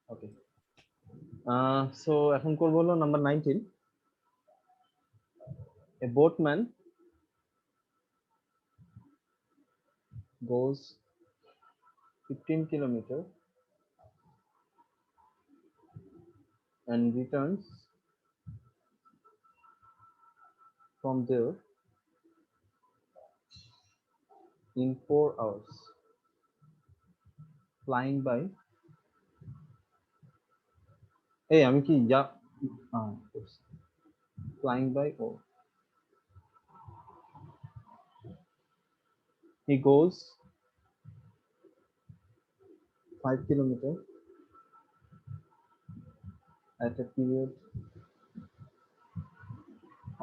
ওকে, so এখন করব হলো number 19। A boatman goes 15 kilometers and returns from there in 4 hours, flying by. Hey, আমি কি যা flying by oh. He goes 5 kilometers at a period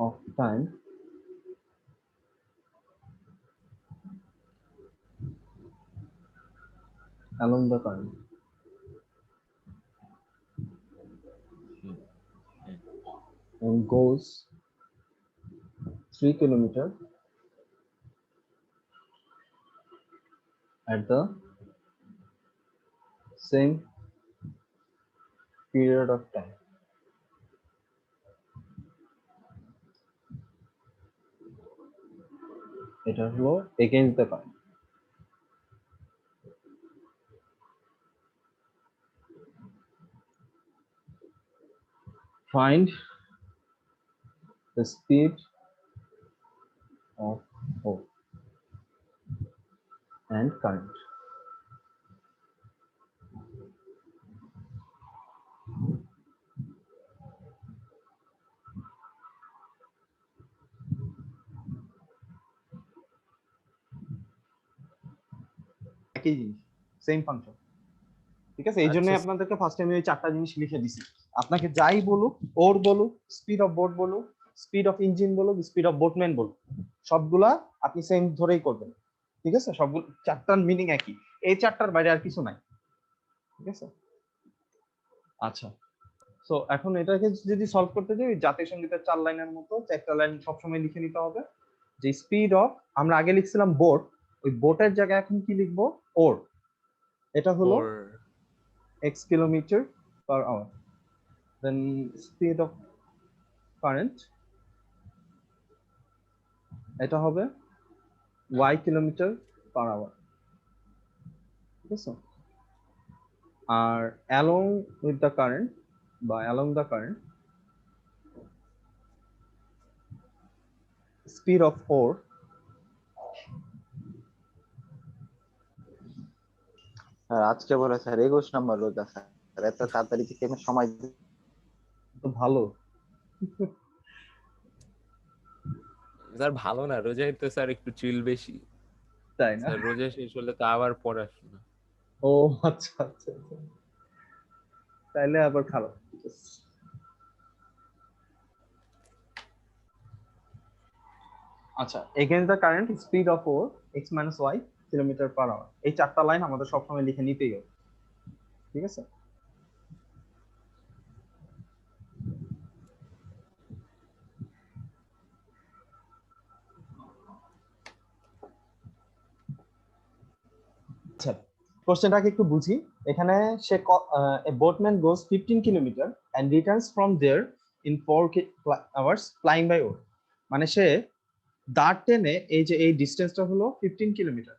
of time along the current and goes 3 kilometers at the same period of time. এটা হলো against the current. Find the speed of boat and current. একই জিনিস, same function. ঠিক আছে, এই জন্য আপনাদেরকে first time ওই চারটা জিনিস লিখে দিছি। আপনাকে যাই বলুক, ওর বলুক, স্পিড অফ বোট বলুক, স্পিড অফ ইঞ্জিন বলুক, স্পিড অফ বোটম্যান বলুক, সবগুলা আপনি সেম ধরেই করবেন। ঠিক আছে, সবগুলো চারটার মিনিং একই, এই চারটার বাইরে আর কিছু নাই। ঠিক আছে, আচ্ছা। সো এখন এটাকে যদি সলভ করতে যাই, জাতীয় সঙ্গীতের 4 লাইনের মতো 4টা লাইন সবসময় লিখে নিতে হবে। যে স্পিড অফ, আমরা আগে লিখছিলাম বোট, ওই বোটের জায়গায় এখন কি লিখবো? ওর। এটা হলো x kilometre per hour. Then speed of current, এটা হবে y কিলোমিটার পার আওয়ার। ঠিক আছে, আর অ্যালং উইথ দ্য কারেন্ট বা along the current, speed of oar, আজকে বলে স্যার 21 নম্বর রোজা স্যার, এত তাড়াতাড়ি কি কেমন সময় তো ভালো। স্যার ভালো না, রোজায় তো স্যার একটু চিল বেশি। তাই না? স্যার রোজা শেষ হলে তো আবার পড়াশোনা। ও আচ্ছা আচ্ছা, তাইলে আবার খারাপ। আচ্ছা, against the current speed of ওর x minus y kilometre per hour, এই চারটা লাইন আমাদের সবসময় লিখে নিতেই হবে। ঠিক আছে, আচ্ছা কোশ্চেনটাকে একটু বুঝি। এখানে সে boatman goes 15 kilometre and returns from there in 4 hours flying by oar. মানে সে দাঁড় টেনে, এই যে এই ডিসটেন্সটা হলো 15 কিলোমিটার,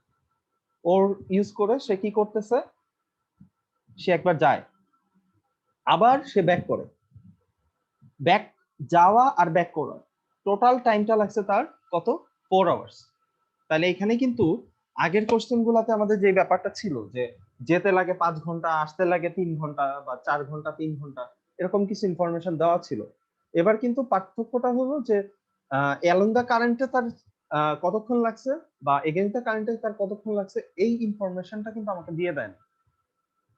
ওর ইউজ করে সে কি করতেছে, সে একবার যায়, আবার সে ব্যাক করে। ব্যাক যাওয়া আর ব্যাক করা টোটাল টাইমটা লাগছে তার কত? 4 আওয়ার্স। তাহলে এখানে কিন্তু আগের কোশ্চেন গুলাতে আমাদের যে ব্যাপারটা ছিল যে যেতে লাগে 5 ঘন্টা, আসতে লাগে 3 ঘন্টা বা 4 ঘন্টা 3 ঘন্টা, এরকম কিছু ইনফরমেশন দেওয়া ছিল। এবার কিন্তু পার্থক্যটা হলো যে অ্যালং দা কারেন্টে তার কতক্ষণ লাগছে বা এগেইনস্ট দা কারেন্টে তার কতক্ষণ লাগছে, এই ইনফরমেশনটা কিন্তু আমাকে দিয়ে দেন।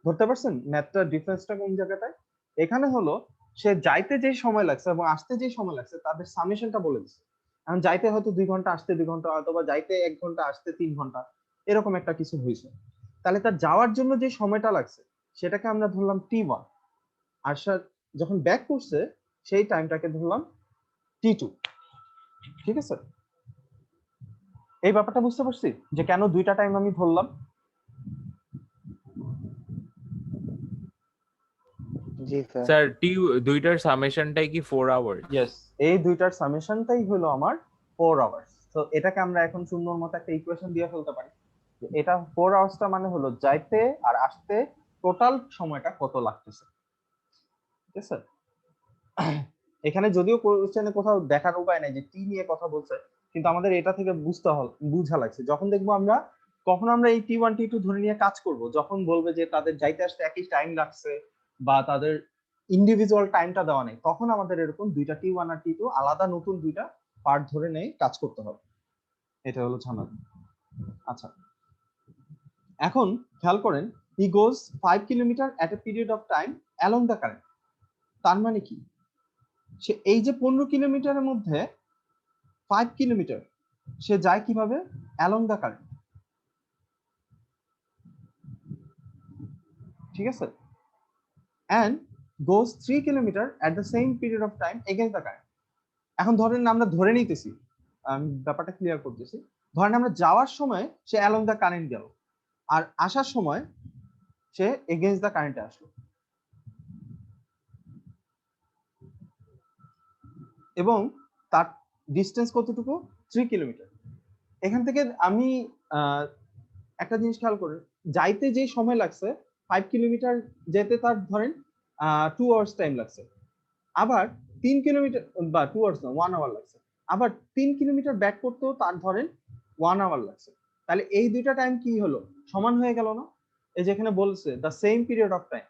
ধরতে পারছেন ম্যাথটার ডিফারেন্সটা কোন জায়গাটায়? এখানে হলো সে যাইতে যে সময় লাগছে এবং আসতে যে সময় লাগছে তাদের সামেশনটা বলে দিচ্ছে। এখন যাইতে হয়তো 2 ঘন্টা, আসতে 2 ঘন্টা, অথবা যাইতে 1 ঘন্টা, আসতে 3 ঘন্টা, এরকম একটা কিছু হয়েছে। তাহলে তার যাওয়ার জন্য যে সময়টা লাগছে সেটাকে আমরা ধরলাম t1, আর যখন ব্যাক করছে সেই টাইমটাকে ধরলাম t2। ঠিক আছে, এই ব্যাপারটা বুঝতে পারছি যে কেন দুইটা টাইম আমি ধরলাম। জি স্যার। স্যার দুইটার সামেশনটাই কি 4 আওয়ার্স? ইয়েস, এই দুইটার সামেশনটাই হলো আমার 4 আওয়ার্স। তো এটাকে আমরা এখন সুন্দর মতো একটা ইকুয়েশন দিয়ে ফেলতে পারি। যে এটা 4 আওয়ার্সটা মানে হলো যাইতে আর আসতে টোটাল সময়টা কত লাগতেছে। ঠিক আছে, এখানে যদিও কোশ্চেনে কোথাও দেখার উপায় নাই যে টি নিয়ে কথা বলছে, কিন্তু আমাদের এটা থেকে বুঝা লাগছে যখন দেখবো আমরা কখন আমরা এই T1 T2 ধরে নিয়ে কাজ করব, যখন বলবে যে তাদের যাইতে আসতে একই টাইম লাগছে বা তাদের ইন্ডিভিজুয়াল টাইমটা দেওয়া নেই, তখন আমাদের এরকম দুইটা T1 আর T2 আলাদা নতুন দুইটা পার্ট ধরে নেই কাজ করতে হবে। এটা হলো ঝামেলা। আচ্ছা, এখন খেয়াল করেন, হি গোজ 5 kilometre at a period of time along the current. তার মানে কি, সে এই যে 15 কিলোমিটারের মধ্যে 5 কিলোমিটার সে যায় কিভাবে, অ্যালং দ্য কারেন্ট। ঠিক আছে, and goes 3 kilometre at the same period of time against the current. এখন ধরেন আমরা ধরে নিতেছি, আমি ব্যাপারটা ক্লিয়ার করতেছি, ধরেন আমরা যাওয়ার সময় সে অ্যালং দ্য কারেন্ট গেল, আর আসার সময় সে এগেইনস্ট দ্য কারেন্টে আসলো, এবং তার ডিস্টেন্স কতটুকু, 3 কিলোমিটার। এখান থেকে আমি একটা জিনিস খেয়াল করেন, যাইতে যে সময় লাগছে 5 কিলোমিটার যেতে তার ধরেন 2 আওয়ার্স টাইম লাগছে, আবার 3 কিলোমিটার বা 2 আওয়ার্স না 1 আওয়ার লাগছে, আবার 3 কিলোমিটার ব্যাক করতেও তার ধরেন 1 আওয়ার লাগছে। তাহলে এই দুইটা টাইম কি হলো, সমান হয়ে গেল না? এই যে এখানে বলছে the same period of time,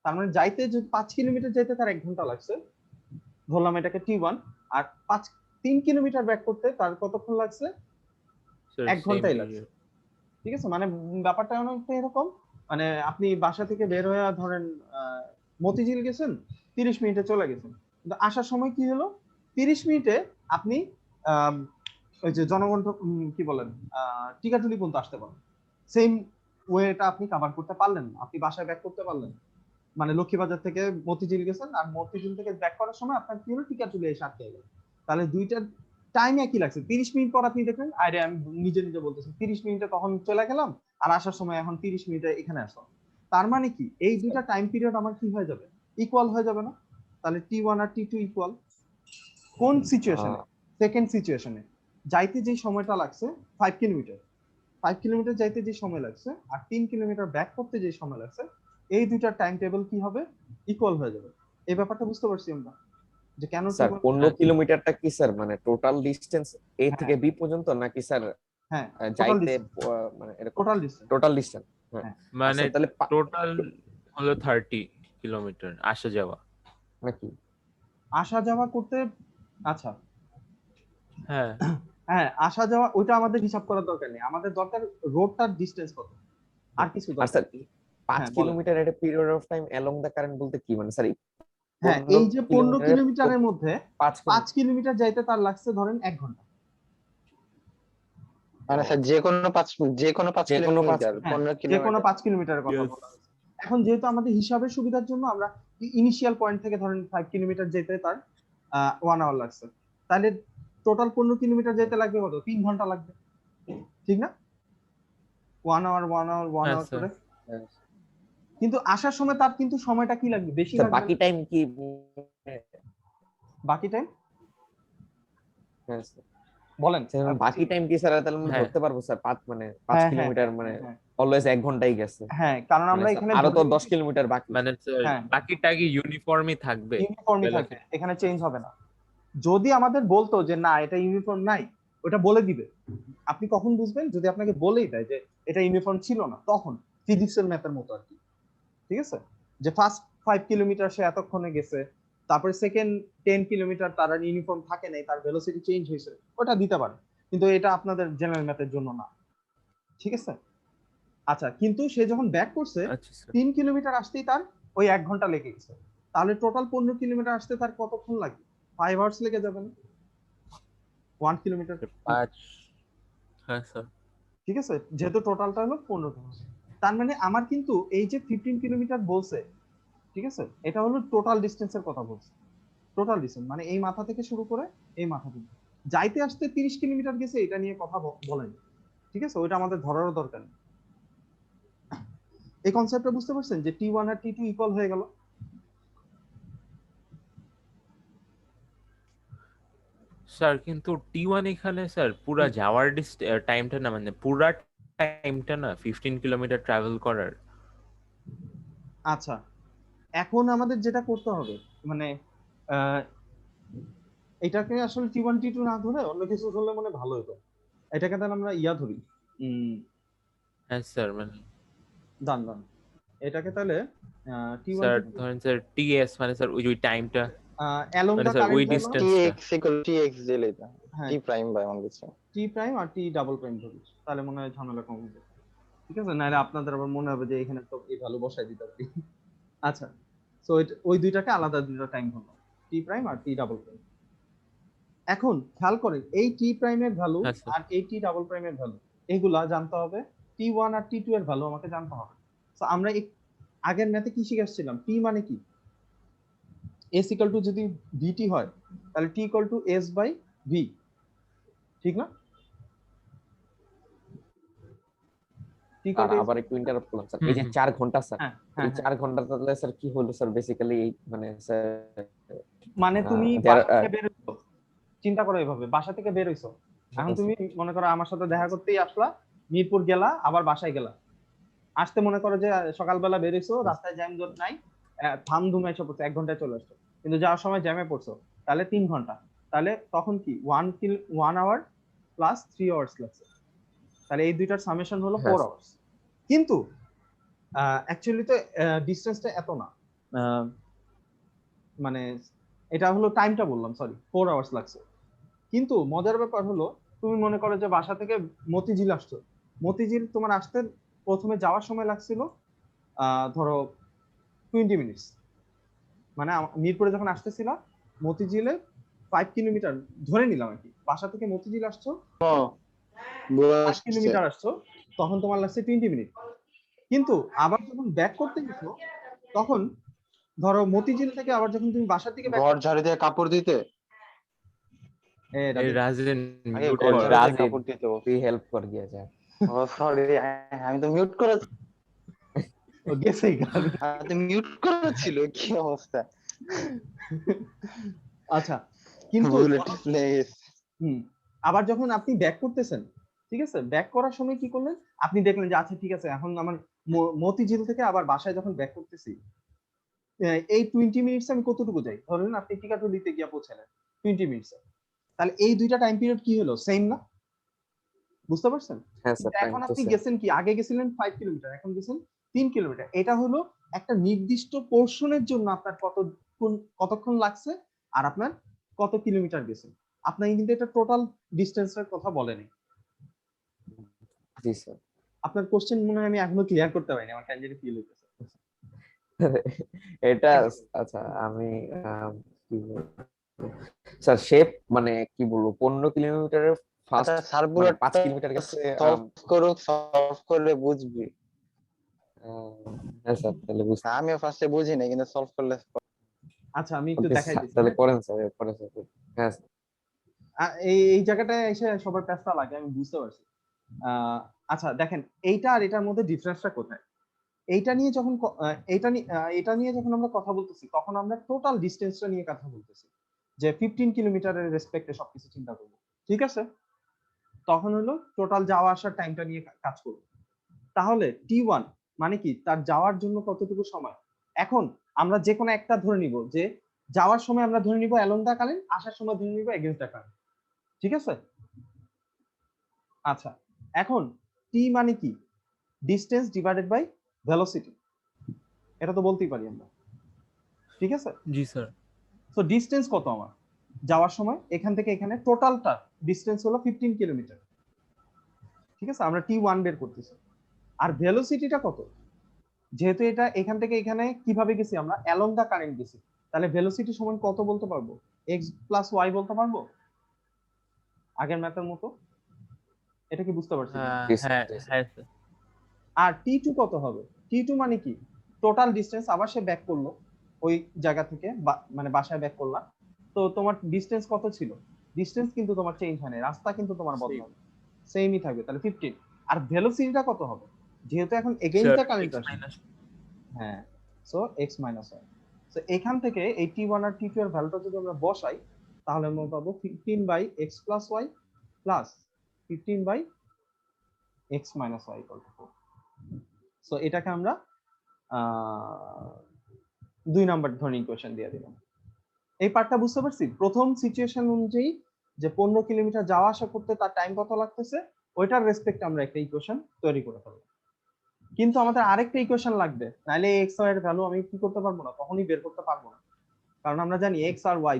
তার মানে যাইতে যে 5 কিলোমিটার যেতে তার 1 ঘন্টা লাগছে, ধরলাম এটাকে T1, আর 3 কিলোমিটার ব্যাক করতে তার কতক্ষণ লাগছে, 1 ঘন্টাই লাগছে। ঠিক আছে, মানে ব্যাপারটা অনেকটা এরকম, মানে আপনি বাসা থেকে বের হয়ে ধরেন মতিঝিল গেছেন, 30 মিনিটে চলে গেছেন, কিন্তু আসার সময় কি হলো, 30 মিনিটে আপনি ওই যে জনগণ কি বলেন টিকাটুলি পর্যন্ত আসতে পারেন। সেম ওয়েটা আপনি কভার করতে পারলেন না, আপনি বাসায় ব্যাক করতে পারলেন, মানে লক্ষ্মীবাজার থেকে মতিঝিল গেছেন, আর মতিঝিল থেকে ব্যাক করার সময় আপনার কি হলো, টিকাটুলি এসে আটকে গেল। তাহলে দুইটার টাইম একই লাগছে, 30 মিনিট পর আপনি দেখেন, আরে আমি নিজে নিজে বলতেছি 30 মিনিটে তখন চলে গেলাম, আর আসার সময় এখন 30 মিনিটে এখানে আসলাম। তার মানে কি, এই দুইটা টাইম পিরিয়ড আমার কি হয়ে যাবে, ইকুয়াল হয়ে যাবে না? তাহলে T1 আর T2 ইকুয়াল। কোন সিচুয়েশনে, সেকেন্ড সিচুয়েশনে যাইতে যে সময়টা লাগছে 5 কিলোমিটার, 5 কিলোমিটার যাইতে যে সময় লাগছে আর 3 কিলোমিটার ব্যাক করতে যে সময় লাগছে, এই দুইটার টাইম টেবিল কি হবে, ইকুয়াল হয়ে যাবে। এই ব্যাপারটা বুঝতে পারছি আমরা, যে কেন স্যার T1 15 কিলোমিটারটা কি স্যার মানে টোটাল ডিসটেন্স এ হ্যাঁ। থেকে বি পর্যন্ত নাকি স্যার হ্যাঁ টোটাল যাইতে ডিসটেন্স, মানে এরকম টোটাল ডিসটেন্স। Total distance? হ্যাঁ। মানে আচ্ছা, তাহলে টোটাল হলো 30 কিলোমিটার আসা যাওয়া। নাকি আসা যাওয়া করতে, আচ্ছা হ্যাঁ হ্যাঁ আসা যাওয়া ওইটা আমাদের হিসাব করার দরকার নেই, আমাদের দরকার রোডটার ডিসটেন্স কত, আর কিছু আর দরকার স্যার নেই। 5 হ্যাঁ, বলেন। কিলোমিটার এর period of time along the current বলতে কি মানে স্যার? হ্যাঁ, এই যে 15 কিলোমিটারের মধ্যে 5 কিলোমিটার যাইতে তার লাগছে ধরেন 1 ঘন্টা। মানে স্যার যে কোনো 5 কিলোমিটার, হ্যাঁ, 15 যে কোনো কিলোমিটার। 5 কিলোমিটারের কথা Yes. বলা হয়েছে। এখন যেহেতু আমাদের হিসাবের সুবিধার জন্য আমরা ইনিশিয়াল পয়েন্ট থেকে ধরেন 5 কিলোমিটার যেতে তার 1 আওয়ার লাগছে, তাহলে টোটাল 15 কিলোমিটার যেতে লাগবে কত, 3 ঘন্টা লাগবে, ঠিক না? 1 আওয়ার 1 আওয়ার 1 হ্যাঁ, আওয়ার স্যার। করে। কিন্তু আসার সময় তার কিন্তু সময়টা কি লাগবে, বেশি স্যার লাগবে বাকি না? টাইম কি বাকি টাইম হ্যাঁ স্যার, বলেন। বাকি টাইম কি স্যার তাহলে আমরা হ্যাঁ। ধরতে পারবো স্যার 5 মানে 5 হ্যাঁ, হ্যাঁ, কিলোমিটার মানে হ্যাঁ, অলওয়েজ 1 ঘন্টাই গেছে, হ্যাঁ, কারণ মানে আমরা স্যার এখানে আরো তো 10 কিলোমিটার বাকি। মানে স্যার, হ্যাঁ। বাকিটা কি ইউনিফর্মই থাকবে? ইউনিফর্মই থাকবে, এখানে চেঞ্জ হবে না। যদি আমাদের বলতো যে না এটা ইউনিফর্ম নাই, ওটা বলে দিবে। আপনি কখন বুঝবেন, যদি আপনাকে বলেই দেয় যে এটা ইউনিফর্ম ছিল না, তখন ফিজিক্সের ম্যাথের মতো আর কি। ঠিক আছে, যে ফার্স্ট 5 কিলোমিটার সে এতক্ষণে গেছে, তারপরে সেকেন্ড 10 কিলোমিটার তার ইউনিফর্ম থাকে নাই, তার ভেলোসিটি চেঞ্জ হয়েছে, ওটা দিতে পারে, কিন্তু এটা আপনাদের জেনারেল ম্যাথের জন্য না। ঠিক আছে, আচ্ছা, কিন্তু সে যখন ব্যাক করছে আচ্ছা স্যার। 3 কিলোমিটার আসতেই তার ওই 1 ঘন্টা লেগে গেছে, তাহলে টোটাল 15 কিলোমিটার আসতে তার কতক্ষণ লাগে, 5 আওয়ার্স লেগে যাবে না 1 কিলোমিটার। 5। হ্যাঁ স্যার। ঠিক আছে, যেহেতু টোটালটা হলো 15 কিলোমিটার, তার মানে আমার কিন্তু এই যে 15 কিলোমিটার বলছে, ঠিক আছে, এটা হলো টোটাল ডিসটেন্সের কথা বলছে। টোটাল ডিসটেন্স মানে এই মাথা থেকে শুরু করে এই মাথা থেকে যাইতে আসতে 30 কিলোমিটার গেছে, এটা নিয়ে কথা বলেন। ঠিক আছে, ওইটা আমাদের ধরারও দরকার নেই। এই কনসেপ্টটা বুঝতে পারছেন যে T1 আর T2 ইকুয়াল হয়ে গেল। স্যার কিন্তু T1 এখানে স্যার পুরা যাওয়ার টাইমটা না, মানে পুরা টাইমটা না 15 কিলোমিটার ট্রাভেল করার। আচ্ছা, এখন আমাদের যেটা করতে হবে মানে আহ, এটাকে আসলে T1 T2 না ধরে অন্য কিছু ধরলে মানে ভালো হতো। এটাকে তাহলে আমরা ইয়া ধরি, হ্যাঁ স্যার, মানে দান দান এটাকে তাহলে T1 স্যার T2 ধরেন স্যার TS মানে স্যার ওই টাইমটা, অ্যালং মানে দা স্যার ওই কারেন্ট হলো, ডিস্টেন্সটা। tx equal tx দিলেই তো হ্যাঁ t প্রাইম বাই 1 কিছু। টি প্রাইম আর টি ডাবল প্রাইম ধরি, তাহলে মনে হয় ঝামেলা কম হবে। ঠিক আছে, নাহলে আপনাদের আবার মনে হবে যে এখানে তো এই ভ্যালু বসাই দিতে পারি। আচ্ছা, সো ওই দুইটাকে আলাদা দুইটা টাইম হলো, টি প্রাইম আর টি ডাবল প্রাইম। এখন খেয়াল করেন এই টি প্রাইমের ভ্যালু হ্যাঁ স্যার। আর এই টি ডাবল প্রাইমের ভ্যালু এগুলা জানতে হবে, T1 আর T2 এর ভ্যালু আমাকে জানতে হবে। তো আমরা আগের ম্যাথে কি শিখেছিলাম, টি মানে কি, এস ইকুয়াল টু যদি ভিটি হয় তাহলে T equal to S by V, ঠিক না? টি ইকুয়াল আর টু এস, আবার একটু ইন্টারাপ্ট করলাম স্যার, হুম এই যে হুম। 4 ঘন্টা স্যার, হ্যাঁ এই হ্যাঁ হ্যাঁ, 4 ঘন্টা তাহলে স্যার কি হলো স্যার বেসিক্যালি এই মানে স্যার মানে তুমি there বাসা থেকে বের হইছো, চিন্তা করো এভাবে, বাসা থেকে বের হইছো, এখন তুমি মনে করো আমার সাথে দেখা করতেই আসলা, মিরপুর গেলা আবার বাসায় গেলা, আসতে মনে করো যে সকালবেলা বের হইছো, রাস্তায় জ্যাম জট নাই, থাম ধুমে এসে পড়ছো, 1 ঘন্টায় চলে আসছো, কিন্তু যাওয়ার সময় জ্যামে পড়ছো, তাহলে 3 ঘন্টা, তাহলে তখন কি 1 আওয়ার প্লাস 3 আওয়ার্স লাগছে, তাহলে এই দুইটার সামেশন হলো হ্যাঁ 4 আওয়ার্স। কিন্তু অ্যাকচুয়ালি তো ডিস্টেন্সটা এত না, আহ, মানে এটা হলো টাইমটা বললাম, সরি 4 আওয়ার্স লাগছে। কিন্তু মজার ব্যাপার হলো তুমি মনে করো যে বাসা থেকে মতিঝিল আসছো, মতিঝিল তোমার আসতে প্রথমে যাওয়ার সময় লাগছিল ধরো 20 মিনিটস, মানে মিরপুরে যখন আসতেছিল মতিঝিলে 5 কিলোমিটার ধরে নিলাম আর কি, বাসা থেকে মতিঝিল আসছো ফাইভ বুঝছে। কিলোমিটার আসছো, তখন তোমার লাগছে 20 মিনিট। কিন্তু আবার যখন ব্যাক করতে গেছো তখন ধরো মতিঝিল থেকে আবার যখন তুমি বাসার দিকে ব্যাক ঘর করছো, ঝাড়ু দিয়ে কাপড় দিতে, এই রাজেন আগে মিউট ঘর কর। ঝাড়ু দিয়ে রাজিন কাপড় দিতে। তুই হেল্প কর গিয়া যা। ও সরি, আমি তো মিউট করা, ও গেছেই গান। তো মিউট করা ছিল, কি অবস্থা, আচ্ছা, কিন্তু বুলেট লেগে গেছে। হুম, আবার যখন আপনি ব্যাক করতেছেন, ঠিক আছে, ব্যাক করার সময় কি করলেন, আপনি দেখলেন যে আচ্ছা ঠিক আছে এখন আমার মতিঝিল থেকে আবার বাসায় যখন ব্যাক করতেছি, এই 20 মিনিটস আমি কতটুকু যাই, ধরেন আপনি টিকাটুলিতে গিয়ে পৌঁছালেন 20 মিনিটস, তাহলে এই দুইটা টাইম পিরিয়ড কি হলো, সেম না? বুঝতে পারছেন? হ্যাঁ কিন্তু স্যার টাইম এখন তো আপনি স্যার। গেছেন কি, আগে গেছিলেন 5 কিলোমিটার, এখন গেছেন 3 কিলোমিটার, এটা হলো একটা নির্দিষ্ট পোর্শনের জন্য আপনার কতক্ষণ লাগছে আর আপনার কত কিলোমিটার গেছেন, আপনাকে কিন্তু এটা টোটাল ডিস্টেন্সের কথা বলেনি। জি স্যার। আপনার কোশ্চেন মনে হয় আমি এখনো ক্লিয়ার করতে পারিনি, আমার কেন জানি ফিল হইতেছে। এটা আচ্ছা আমি আম, কি বলবো স্যার, শেপ মানে কি বলবো 15 কিলোমিটারের আচ্ছা ফার্স্ট স্যার মানে পুরোটা 5 কিলোমিটার গেছে। সলভ করুক, সলভ করলে বুঝবি। হ্যাঁ স্যার তাহলে বুঝতে আমিও ফার্স্টে বুঝি না, কিন্তু সলভ করলে আচ্ছা আমি একটু পারতেছি। দেখাই দিচ্ছি, তাহলে হ্যাঁ। করেন স্যার, পরে স্যার। হ্যাঁ স্যার। এই এই জায়গাটায় এসে সবার প্যাসটা লাগে, আমি বুঝতে পারছি। আচ্ছা দেখেন, এইটা আর এটার মধ্যে ডিফারেন্সটা কোথায়, এইটা নিয়ে যখন এটা নিয়ে যখন আমরা কথা বলতেছি তখন আমরা টোটাল ডিস্টেন্সটা নিয়ে কথা বলতেছি, যে 15 কিলোমিটারের রেসপেক্টে সবকিছু চিন্তা করবো, ঠিক আছে, তখন হলো টোটাল যাওয়া আসার টাইমটা নিয়ে কাজ করবো। তাহলে T1 মানে কি, তার যাওয়ার জন্য কতটুকু সময়, এখন আমরা যে কোনো একটা ধরে নিব, যে যাওয়ার সময় আমরা ধরে নিব অ্যালং দা কারেন্ট, আসার সময় ধরে নিব এগেইনস্ট দা কারেন্ট, ঠিক আছে। আচ্ছা, এখন টি মানে কি, ডিস্টেন্স ডিভাইডেড বাই ভেলোসিটি, এটা তো বলতেই পারি আমরা, ঠিক আছে। জি স্যার। তো ডিস্টেন্স কত আমার যাওয়ার সময়, এখান থেকে এখানে টোটালটা ডিস্টেন্স হলো 15 কিলোমিটার, ঠিক আছে, আমরা T1 বের করতেছি। আর ভেলোসিটিটা কত, যেহেতু এটা এখান থেকে এখানে কিভাবে গেছি আমরা, অ্যালং দা কারেন্ট গেছি, তাহলে ভেলোসিটি সমান কত বলতে পারবো, x প্লাস ওয়াই বলতে পারবো আগের ম্যাথের মতো, এটা কি বুঝতে পারছি কিনা? জি স্যার হ্যাঁ জি স্যার। হ্যাঁ স্যার। আর T2 কত হবে, T2 মানে কি, টোটাল ডিস্টেন্স, আবার সে ব্যাক করলো ওই জায়গা থেকে, মানে বাসায় ব্যাক করলাম, তো তোমার ডিস্টেন্স কত ছিল, ডিস্টেন্স কিন্তু তোমার চেঞ্জ হয় না, রাস্তা কিন্তু তোমার বদলাবে, সেমই থাকবে, তাহলে 15। আর ভেলোসিটিটা কত হবে, যেহেতু এখন against sir the current x আসছে, মাইনাস। হ্যাঁ, so x minus y, so এখান থেকে এই T1 আর T2 এর ভ্যালুটা যদি আমরা বসাই, তাহলে আমরা পাবো 15/x + y plus 15/x - y = 4। So এটাকে আমরা 2 নাম্বার ধরনের ইকুয়েশন দিয়ে দিলাম। এই পার্টটা বুঝতে পারছি? প্রথম সিচুয়েশন অনুযায়ী যে 15 কিলোমিটার যাওয়া আসা করতে তার টাইম কত লাগতেছে ওইটার রেসপেক্টে আমরা একটা ইকুয়েশন তৈরি করে ফেলবো। কিন্তু আমাদের আরেকটা ইকুয়েশন লাগবে, নাহলে x y এর ভ্যালু আমি কি করতে পারবো না, কখনোই বের করতে পারবো না। কারণ আমরা জানি x আর y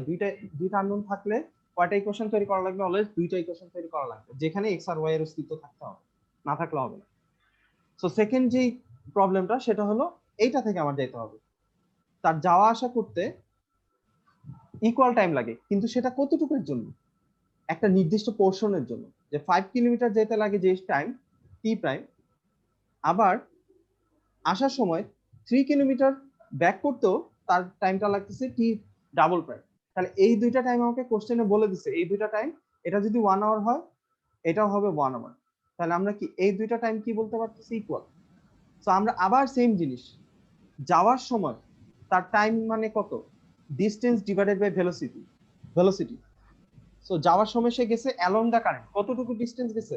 দুইটা আননোন থাকলে কয়টা ইকুয়েশন তৈরি করা লাগবে? অলওয়েজ দুইটা ইকুয়েশন তৈরি করা লাগবে, যেখানে x আর y এর অস্তিত্ব থাকতে হবে, না থাকলে হবে না। সো সেকেন্ড যে প্রবলেমটা সেটা হলো এইটা থেকে আমার যেতে হবে, তার যাওয়া আসা করতে ইকুয়াল টাইম লাগে, কিন্তু সেটা কতটুকুর জন্য? একটা নির্দিষ্ট পোর্শনের জন্য, যে 5 কিলোমিটার যেতে লাগে যে টাইম টি প্রাইম, আবার আসার সময় 3 কিলোমিটার ব্যাক করতেও তার টাইমটা লাগতেছে টি ডাবল প্রাইম। তাহলে এই দুইটা টাইম আমাকে কোশ্চেনে বলে দিছে, এই দুইটা টাইম, এটা যদি 1 আওয়ার হয় এটাও হবে 1 আওয়ার। তাহলে আমরা কি এই দুইটা টাইম কি বলতে পারতেছি? ইকুয়াল। সো আমরা আবার সেম জিনিস, যাওয়ার সময় তার টাইম মানে কত? Distance divided by velocity. So যাওয়ার সময় সে গেছে অ্যালং দা কারেন্ট, কতটুকু ডিসটেন্স গেছে?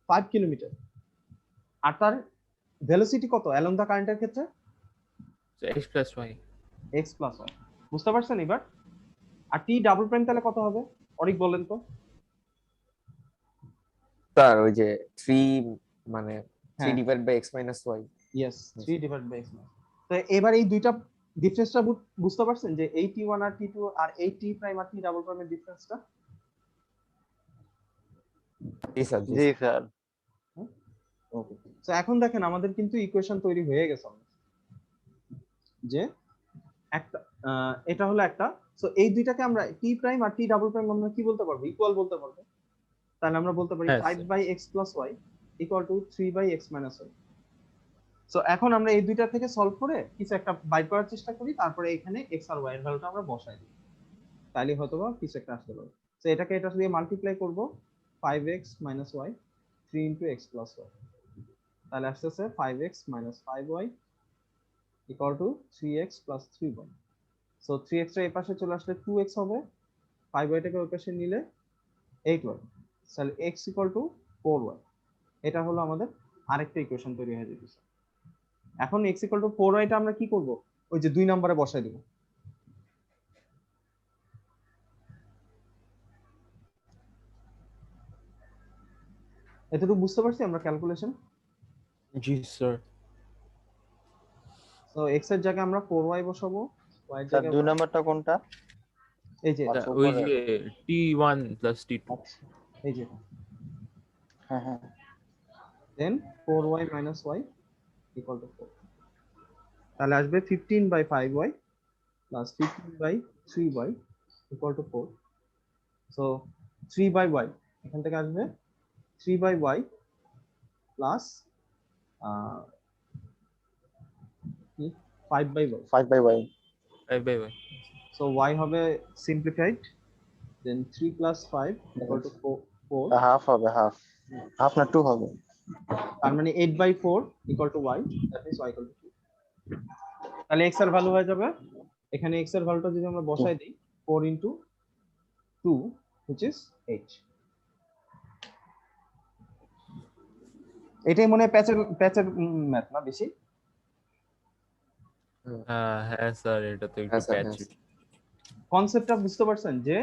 5 কিলোমিটার। আর তার ভেলোসিটি কত অ্যালং দা কারেন্টের ক্ষেত্রে? x + y। x + y। বুঝতে পারছেন এবার? আর টি ডাবল প্রাইম তাহলে কত হবে? অরিক বলেন তো। স্যার ওই যে 3 মানে 3 হ্যাঁ, divide by x - y। Yes, 3 divide by x। তো এবার এই দুইটা ডিফারেন্সটা বুঝতে পারছেন যে এই t1 আর t2 আর এই t প্রাইম আর t ডাবল প্রাইমের ডিফারেন্সটা? জি স্যার, জি জি স্যার। স্যার। ওকে। সো এখন দেখেন আমাদের কিন্তু ইকুয়েশন তৈরি হয়ে গেছে যে একটা এটা হলো একটা। সো এই দুইটাকে আমরা টি প্রাইম আর টি ডাবল প্রাইম আমরা কি বলতে পারবো? ইকুয়াল বলতে পারবো। তাহলে আমরা বলতে পারি হ্যাঁ, 5/x + y = 3/x - y। So এখন আমরা এই দুইটা থেকে সলভ করে কিছু একটা বাইর করার চেষ্টা করি, তারপরে এখানে x আর y এর ভ্যালুটা আমরা বসাই দিই, তাহলে হয়তোবা কিছু একটা আসতে পারে। সো এটাকে এটা দিয়ে মাল্টিপ্লাই করব, 5x - y 3 × x + y, তাহলে আসতেছে 5x - 5y = 3x + 3y। So 3x টা এই পাশে চলে আসলে 2x হবে, 5y টাকে ওই পাশে নিলে 8y, তাহলে x = 4y। এটা হলো আমাদের আরেকটা ইকুয়েশন তৈরি হয়ে যেতেছে। এখন x = 4y টা আমরা কি করব? ওই যে 2 নম্বরে বসাই দেব। এতটুকু বুঝতে পারছি আমরা ক্যালকুলেশন? জি স্যার। তো x এর জায়গায় আমরা 4y বসাবো, y এর স্যার জায়গায় 2 নাম্বারটা কোনটা? এই যে এটা, আচ্ছা, ওই উপরে। যে t1 + t2। আচ্ছা, এই যে হ্যাঁ হ্যাঁ। দেন 4y - y = 4, তাহলে আসবে 15/5y + 15/3y = 4। সো 3/y এখান থেকে আসবে 3/y প্লাস কি 5/y। 5/y। 5/y। So y হবে সিম্পলিফাইড, দেন 3 + 5 = 4, হাফ হবে, হাফ না 2 হবে। তার মানে 8/4 = y, দ্যাট মিন্স y = 2। তাহলে x এর ভ্যালু হয়ে যাবে, এখানে x এর ভ্যালুটা যদি আমরা বসাই দিই 4 × 2 which is 8। এটাই মনে হয় প্যাচের ম্যাথ না বেশি? হ্যাঁ স্যার, এটা তো একটু হ্যাঁ স্যার, প্যাচি। কনসেপ্টটা বুঝতে পারছেন যে